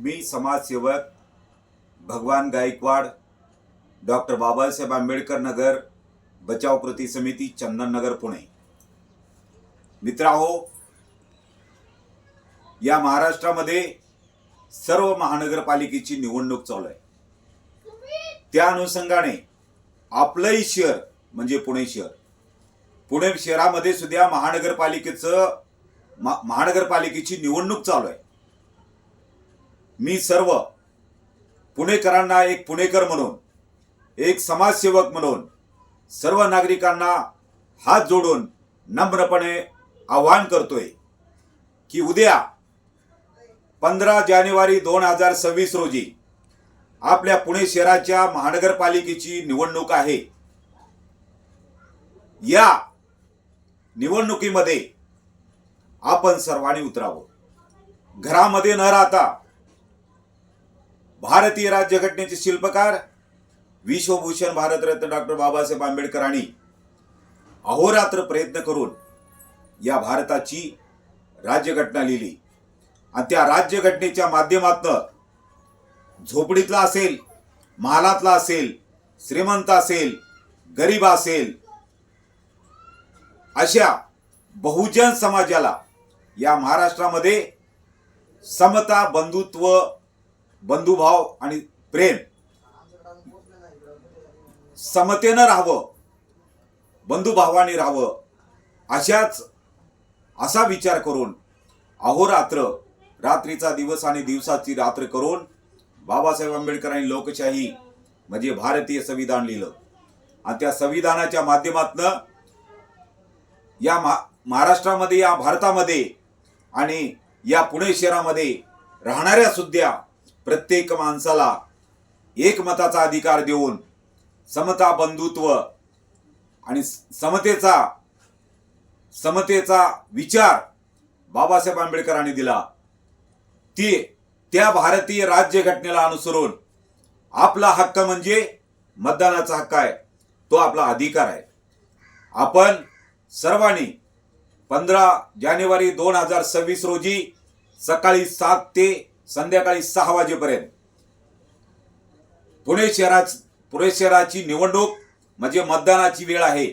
मी समाजसेवक भगवान गायकवाड, डॉक्टर बाबासाहेब आंबेडकर नगर बचाव कृती समिती, चंदन नगर, पुणे। मित्रांनो, या महाराष्ट्रामध्ये सर्व महानगरपालिकेची निवडणूक चालू आहे। त्या अनुषंगाने आपलंही शहर म्हणजे पुणे शहर, पुणे शहरामध्ये सुद्धा महानगरपालिकेची निवडणूक चालू आहे। मी सर्व पुणेकरांना एक पुणेकर म्हणून, एक समाजसेवक म्हणून सर्व नागरिकांना हात जोडून नम्रपणे आवाहन करतोय की उद्या 15 जानेवारी 2026 रोजी आपल्या पुणे शहराच्या महानगरपालिकेची निवडणूक आहे। या निवडणुकीमध्ये आपण सर्वांनी उतरावं। घरामध्ये न राहता भारतीय राज्यघटनेचे शिल्पकार विश्वभूषण भारतरत्न डॉक्टर बाबासाहेब आंबेडकरांनी अहोरात्र प्रयत्न करून या भारताची राज्यघटना लिहिली आणि त्या राज्यघटनेच्या माध्यमातून झोपडीतला असेल, महालातला असेल, श्रीमंत असेल, गरीब असेल, अशा बहुजन समाजाला या महाराष्ट्रामध्ये समता, बंधुत्व, बंधुभाव आणि प्रेम समतेनं राहावं, बंधुभावाने राहावं, असा विचार करून अहोरात्र, रात्रीचा दिवस आणि दिवसाची रात्र करून बाबासाहेब आंबेडकरांनी लोकशाही म्हणजे भारतीय संविधान लिहिलं आणि त्या संविधानाच्या माध्यमातून या महाराष्ट्रामध्ये, या भारतामध्ये आणि या पुणे शहरामध्ये राहणाऱ्या सुद्धा प्रत्येक माणसाला एकमताचा अधिकार देऊन समता, बंधुत्व आणि समतेचा विचार बाबासाहेब आंबेडकरांनी दिला। त्या भारतीय राज्यघटनेला अनुसरून आपला हक्क म्हणजे मतदानाचा हक्क आहे, तो आपला अधिकार आहे। आपण सर्वांनी 15 जानेवारी 2026 रोजी सकाळी 7 ते संध्याकाळी 6 वाजेपर्यंत पुणे शहराची निवडणूक म्हणजे मतदानाची वेळ आहे।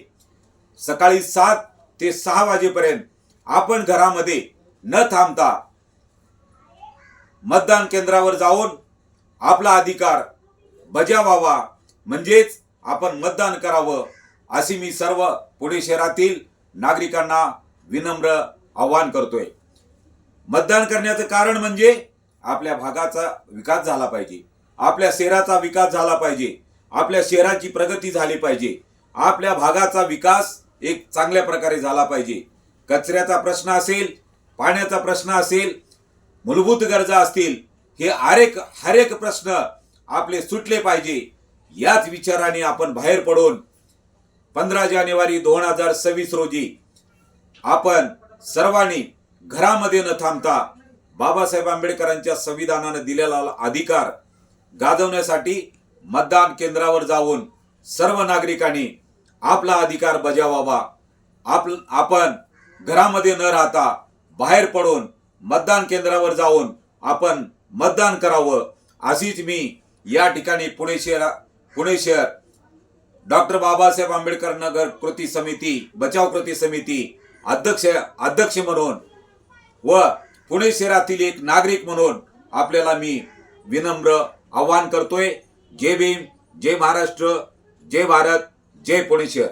सकाळी 7 ते 6 वाजेपर्यंत आपण घरामध्ये न थांबता मतदान केंद्रावर जाऊन आपला अधिकार बजावावा, म्हणजेच आपण मतदान करावं, अशी मी सर्व पुणे शहरातील नागरिकांना विनम्र आवाहन करतोय। मतदान करण्याचं कारण म्हणजे आपल्या भागाचा विकास झाला पाहिजे, आपल्या शहराचा विकास झाला पाहिजे, आपल्या शहराची प्रगती झाली पाहिजे, आपल्या भागाचा विकास एक चांगल्या प्रकारे झाला पाहिजे। कचऱ्याचा प्रश्न असेल, पाण्याचा प्रश्न असेल, मूलभूत गरजा असतील, हे हर एक प्रश्न आपले सुटले पाहिजे। याच विचाराने आपण बाहेर पडून 15 जानेवारी 2026 रोजी आपण सर्वांनी घरामध्ये न थांबता बाबासाहेब आंबेडकरांच्या संविधानाने दिलेला अधिकार गाजवण्यासाठी मतदान केंद्रावर जाऊन सर्व नागरिकांनी आपला अधिकार बजावावा। आपण घरामध्ये न राहता बाहेर पडून मतदान केंद्रावर जाऊन आपण मतदान करावं, अशीच मी या ठिकाणी पुणे शहर डॉक्टर बाबासाहेब आंबेडकर नगर कृती समिती, बचाव कृती समिती अध्यक्ष म्हणून व पुणे शहरातील एक नागरिक म्हणून आपल्याला मी विनम्र आवाहन करतोय। जय भीम, जय महाराष्ट्र, जय भारत, जय पुणे शहर।